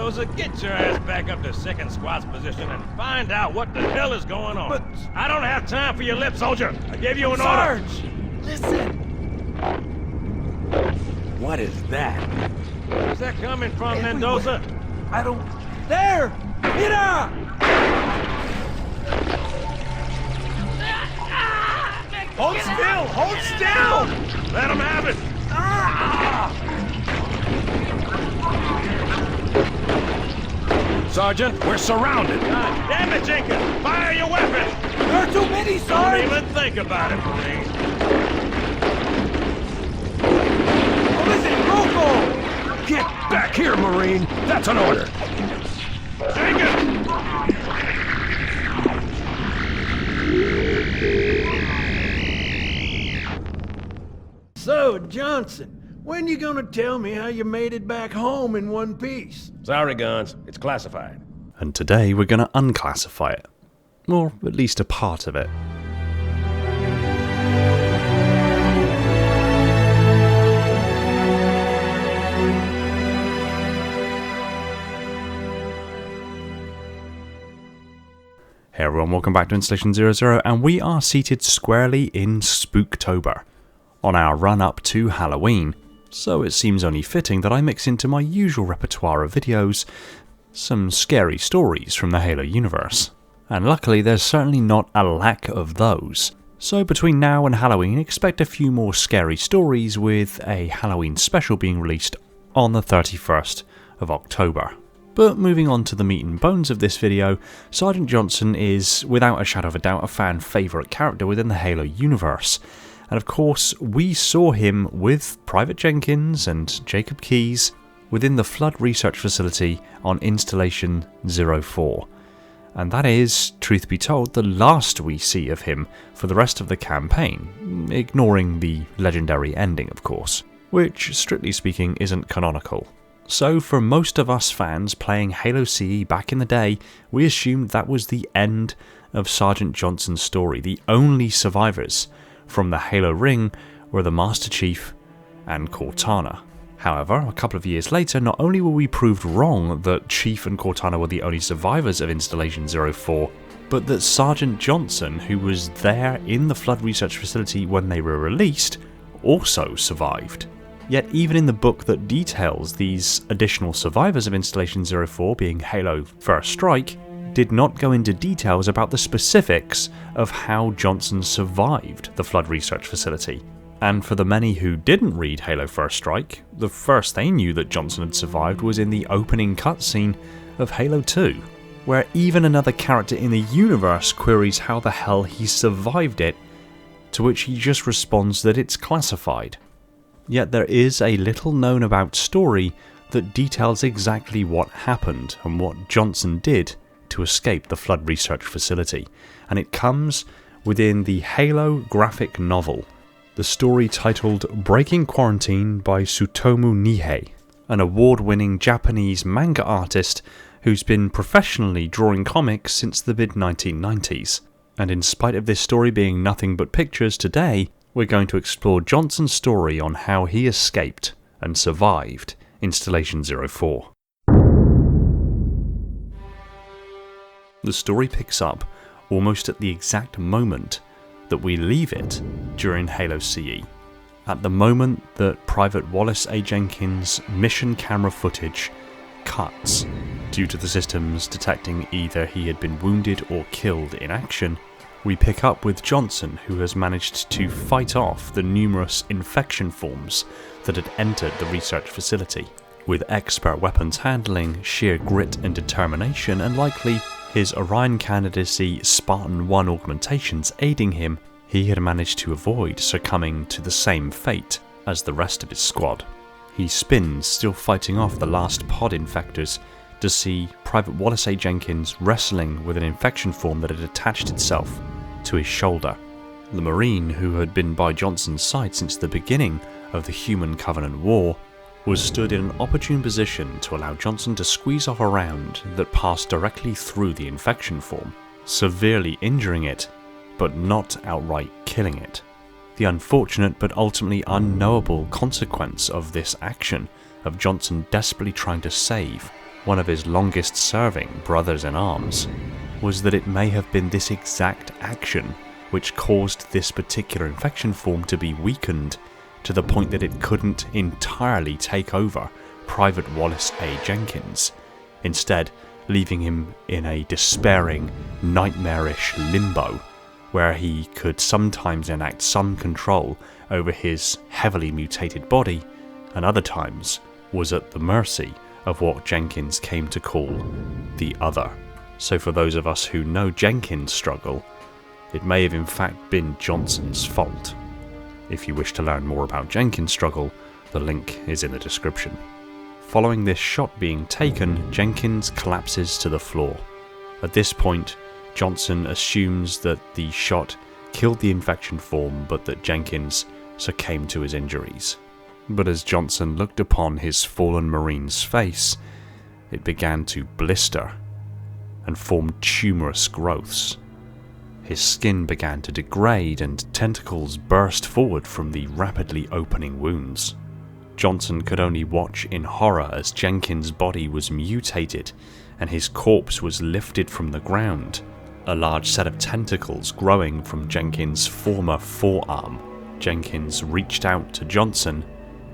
Mendoza, get your ass back up to second squad's position and find out what the hell is going on. But... I don't have time for your lip, soldier. I gave you an Sarge! order. Listen! What is that? Where's that coming from, Mendoza? I don't... There! Mira! Hold still! Hold still! Let him have it! Sergeant, we're surrounded. God damn it, Jenkins! Fire your weapon! There are too many, Sarge! Don't even think about it, Marine. Listen, Rocco! Get back here, Marine! That's an order! Jenkins! So, Johnson, when you gonna tell me how you made it back home in one piece? Sorry, Guns. It's classified. And today we're going to unclassify it. Or at least a part of it. Hey everyone, welcome back to Installation 00, and we are seated squarely in Spooktober, on our run up to Halloween, so it seems only fitting that I mix into my usual repertoire of videos some scary stories from the Halo universe. And luckily there's certainly not a lack of those. So between now and Halloween, expect a few more scary stories, with a Halloween special being released on the 31st of October. But moving on to the meat and bones of this video, Sergeant Johnson is, without a shadow of a doubt, a fan favourite character within the Halo universe. And of course, we saw him with Private Jenkins and Jacob Keyes within the Flood Research Facility on Installation 04. And that is, truth be told, the last we see of him for the rest of the campaign, ignoring the legendary ending, of course, which, strictly speaking, isn't canonical. So for most of us fans playing Halo CE back in the day, we assumed that was the end of Sergeant Johnson's story. The only survivors from the Halo ring were the Master Chief and Cortana. However, a couple of years later, not only were we proved wrong that Chief and Cortana were the only survivors of Installation 04, but that Sergeant Johnson, who was there in the Flood Research Facility when they were released, also survived. Yet even in the book that details these additional survivors of Installation 04, being Halo First Strike, did not go into details about the specifics of how Johnson survived the Flood Research Facility. And for the many who didn't read Halo First Strike, the first they knew that Johnson had survived was in the opening cutscene of Halo 2, where even another character in the universe queries how the hell he survived it, to which he just responds that it's classified. Yet there is a little known about story that details exactly what happened and what Johnson did to escape the Flood Research Facility, and it comes within the Halo graphic novel, the story titled Breaking Quarantine by Tsutomu Nihei, an award-winning Japanese manga artist who's been professionally drawing comics since the mid-1990s. And in spite of this story being nothing but pictures, today we're going to explore Johnson's story on how he escaped and survived Installation 04. The story picks up almost at the exact moment that we leave it during Halo CE. At the moment that Private Wallace A. Jenkins' mission camera footage cuts due to the systems detecting either he had been wounded or killed in action, we pick up with Johnson, who has managed to fight off the numerous infection forms that had entered the research facility. With expert weapons handling, sheer grit and determination, and likely his Orion candidacy Spartan 1 augmentations aiding him, he had managed to avoid succumbing to the same fate as the rest of his squad. He spins, still fighting off the last pod infectors, to see Private Wallace A. Jenkins wrestling with an infection form that had attached itself to his shoulder. The Marine, who had been by Johnson's side since the beginning of the Human Covenant War, was stood in an opportune position to allow Johnson to squeeze off a round that passed directly through the infection form, severely injuring it, but not outright killing it. The unfortunate but ultimately unknowable consequence of this action, of Johnson desperately trying to save one of his longest serving brothers in arms, was that it may have been this exact action which caused this particular infection form to be weakened to the point that it couldn't entirely take over Private Wallace A. Jenkins, instead leaving him in a despairing, nightmarish limbo where he could sometimes enact some control over his heavily mutated body and other times was at the mercy of what Jenkins came to call the Other. So for those of us who know Jenkins' struggle, it may have in fact been Johnson's fault. If you wish to learn more about Jenkins' struggle, the link is in the description. Following this shot being taken, Jenkins collapses to the floor. At this point, Johnson assumes that the shot killed the infection form, but that Jenkins succumbed to his injuries. But as Johnson looked upon his fallen Marine's face, it began to blister and formed tumorous growths. His skin began to degrade and tentacles burst forward from the rapidly opening wounds. Johnson could only watch in horror as Jenkins' body was mutated and his corpse was lifted from the ground, a large set of tentacles growing from Jenkins' former forearm. Jenkins reached out to Johnson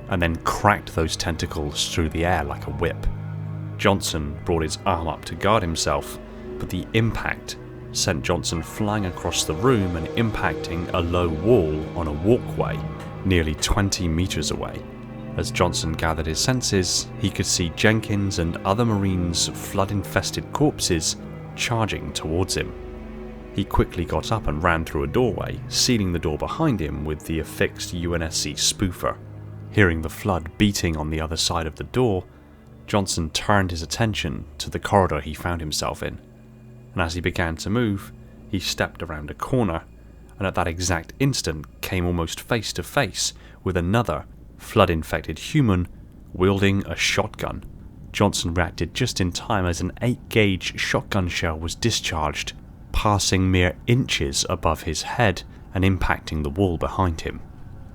and then cracked those tentacles through the air like a whip. Johnson brought his arm up to guard himself, but the impact sent Johnson flying across the room and impacting a low wall on a walkway nearly 20 meters away. As Johnson gathered his senses, he could see Jenkins and other Marines' flood-infested corpses charging towards him. He quickly got up and ran through a doorway, sealing the door behind him with the affixed UNSC spoofer. Hearing the flood beating on the other side of the door, Johnson turned his attention to the corridor he found himself in, and as he began to move, he stepped around a corner, and at that exact instant came almost face to face with another flood-infected human wielding a shotgun. Johnson reacted just in time as an 8-gauge shotgun shell was discharged, passing mere inches above his head and impacting the wall behind him.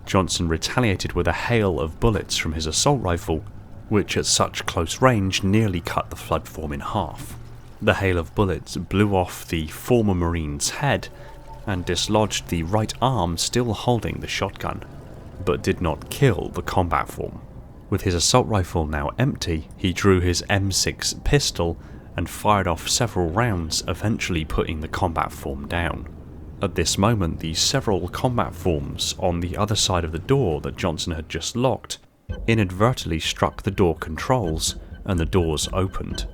Johnson retaliated with a hail of bullets from his assault rifle, which at such close range nearly cut the flood form in half. The hail of bullets blew off the former Marine's head and dislodged the right arm still holding the shotgun, but did not kill the combat form. With his assault rifle now empty, he drew his M6 pistol and fired off several rounds, eventually putting the combat form down. At this moment, the several combat forms on the other side of the door that Johnson had just locked inadvertently struck the door controls and the doors opened.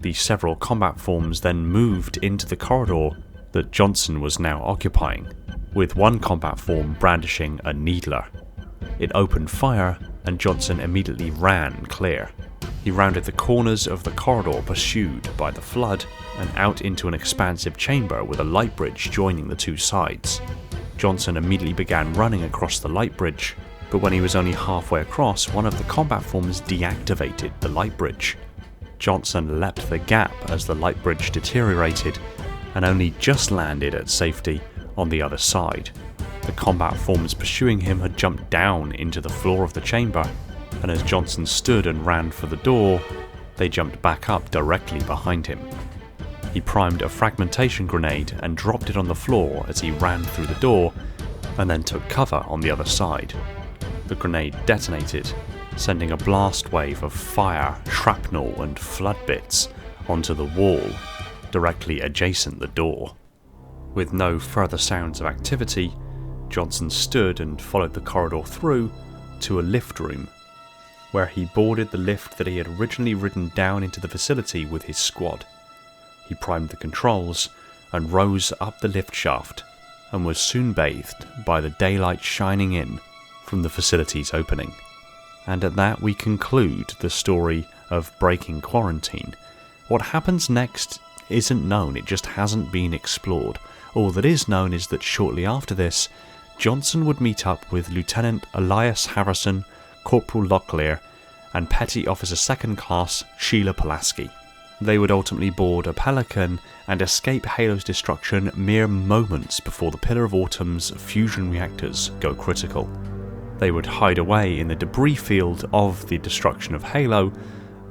The several combat forms then moved into the corridor that Johnson was now occupying, with one combat form brandishing a needler. It opened fire and Johnson immediately ran clear. He rounded the corners of the corridor pursued by the flood and out into an expansive chamber with a light bridge joining the two sides. Johnson immediately began running across the light bridge, but when he was only halfway across, one of the combat forms deactivated the light bridge. Johnson leapt the gap as the light bridge deteriorated and only just landed at safety on the other side. The combat forms pursuing him had jumped down into the floor of the chamber, and as Johnson stood and ran for the door, they jumped back up directly behind him. He primed a fragmentation grenade and dropped it on the floor as he ran through the door, and then took cover on the other side. The grenade detonated, sending a blast wave of fire, shrapnel and flood bits onto the wall directly adjacent the door. With no further sounds of activity, Johnson stood and followed the corridor through to a lift room, where he boarded the lift that he had originally ridden down into the facility with his squad. He primed the controls and rose up the lift shaft and was soon bathed by the daylight shining in from the facility's opening. And at that we conclude the story of breaking quarantine. What happens next isn't known, it just hasn't been explored. All that is known is that shortly after this, Johnson would meet up with Lieutenant Elias Harrison, Corporal Locklear, and Petty Officer 2nd Class Sheila Pulaski. They would ultimately board a Pelican and escape Halo's destruction mere moments before the Pillar of Autumn's fusion reactors go critical. They would hide away in the debris field of the destruction of Halo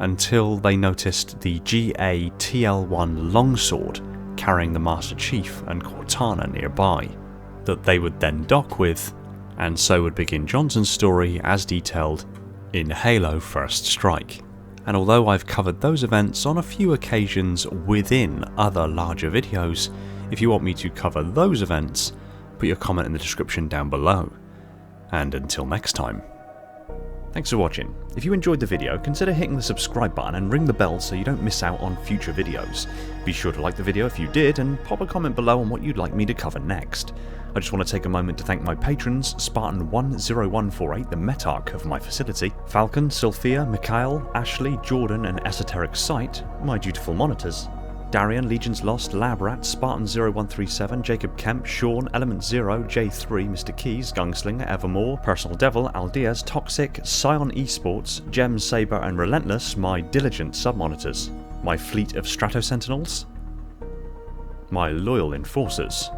until they noticed the GA-TL-1 longsword carrying the Master Chief and Cortana nearby, that they would then dock with, and so would begin Johnson's story as detailed in Halo First Strike. And although I've covered those events on a few occasions within other larger videos, if you want me to cover those events, put your comment in the description down below. And until next time, thanks for watching. If you enjoyed the video, consider hitting the subscribe button and ring the bell so you don't miss out on future videos. Be sure to like the video if you did, and pop a comment below on what you'd like me to cover next. I just want to take a moment to thank my patrons, Spartan10148, the Metarch of my facility, Falcon, Sophia, Mikhail, Ashley, Jordan and Esoteric Sight, my dutiful monitors, Darian, Legions Lost, Lab Rat, Spartan0137, Jacob Kemp, Sean, Element Zero, J3, Mr. Keys, Gunslinger, Evermore, Personal Devil, Aldeas, Toxic, Scion Esports, Gem Saber and Relentless, my diligent sub-monitors, my fleet of Strato Sentinels, my loyal enforcers,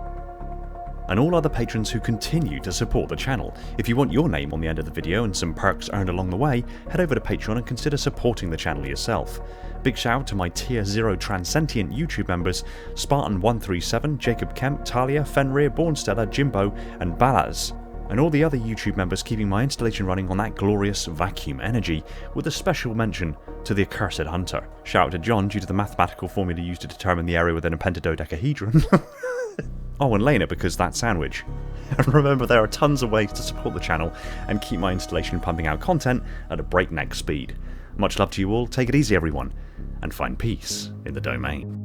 and all other patrons who continue to support the channel. If you want your name on the end of the video and some perks earned along the way, head over to Patreon and consider supporting the channel yourself. Big shout out to my Tier 0 Transcendent YouTube members, Spartan137, Jacob Kemp, Talia, Fenrir, Bornstella, Jimbo and Balaz, and all the other YouTube members keeping my installation running on that glorious vacuum energy, with a special mention to the Accursed Hunter. Shout out to John due to the mathematical formula used to determine the area within a pentadodecahedron. Oh, and Lena because that sandwich. And remember, there are tons of ways to support the channel and keep my installation pumping out content at a breakneck speed. Much love to you all, take it easy everyone, and find peace in the domain.